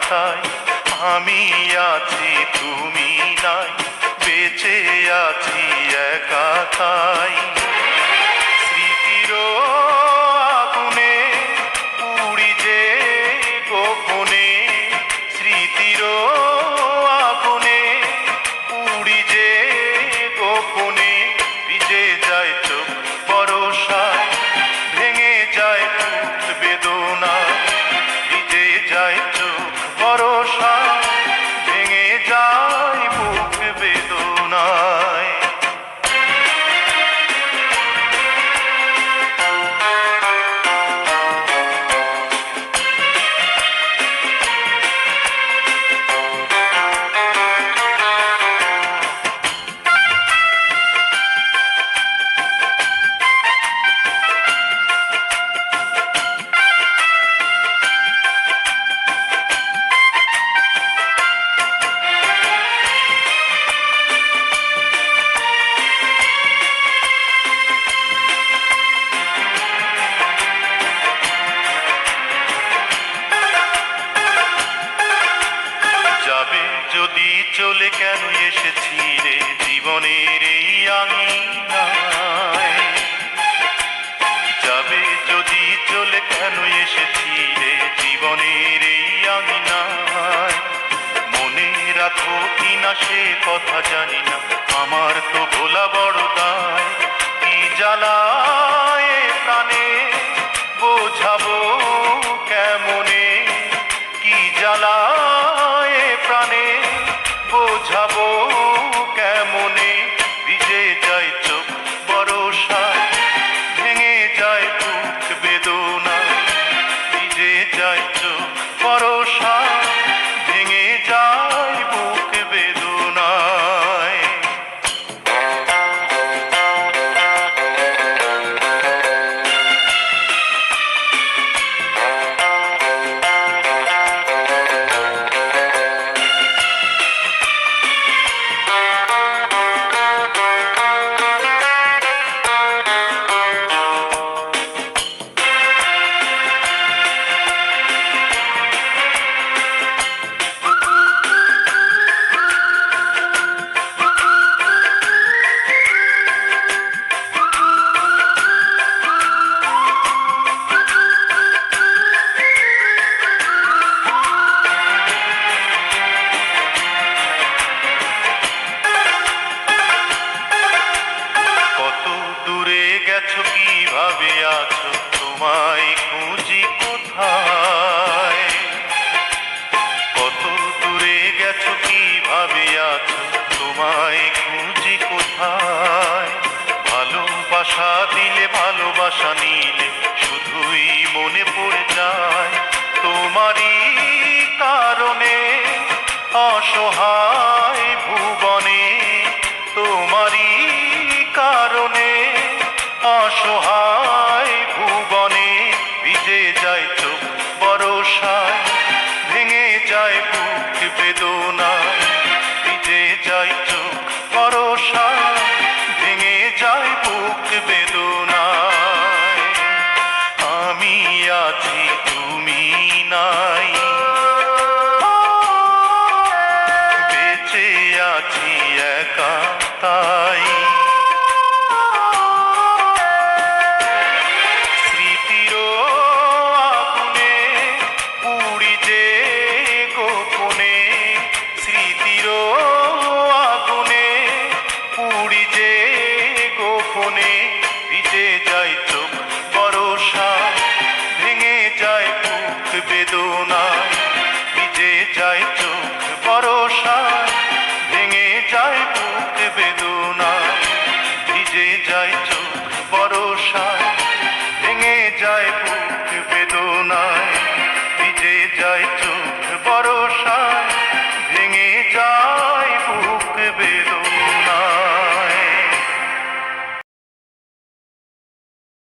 তাই আমি আছি তুমি নাই, বেঁচে আছি একা তাই। স্মৃতির আগুনে পুড়ি যে গোপনে, স্মৃতির আগুনে পুড়ি যে গোপনে, ভিজে যায় চোখ বরষায়, ভেঙে যায় বুক বেদনায়, ভিজে যায় চোখ বরষায়, ভেঙে যায় বুক বেদনায়। যাবে যদি চলে কেন এসেছি রে জীবনের এই আঙিনায়, যাবে যদি চলে কেন এসেছি রে জীবনের এই আঙিনায়, মনে রাখো কিনা সে কথা জানি না, আমার তো ভোলা বড় দায়। কি জ্বালায় প্রাণে বোঝাবো কেমনে, কি জ্বালায় প্রাণে বোঝাবো কেমনে, ভিজে যায় চোখ বরষায়, ভেঙে যায় বুক বেদনায়, ভিজে যায় চোখ বরষায়, ভেঙে যায় বুক বেদনায়। গেছো কিভাবে আছো তোমায় খুঁজি কোথায়, কত দূরে গেছো কিভাবে আছো তোমায় খুঁজি কোথায়, ভালোবাসা দিলে ভালোবাসা নিলে শুধুই মনে পড়ে যায় তোমারই কারণে অসহায় ভুবনে, তোমারই কারণে অসহায় ভুবনে, ভিজে যায় চোখ বরষায়, ভেঙে যায় বুক বেদনায়, ভিজে যায় চোখ বরষায়, ভেঙে যায় বুক বেদনায়। আমি আছি তুমি নাই, বেঁচে আছি একা তাই। ভিজে যায় চোখ বরষায়, ভেঙে যায় বুক বেদনায়, ভিজে যায়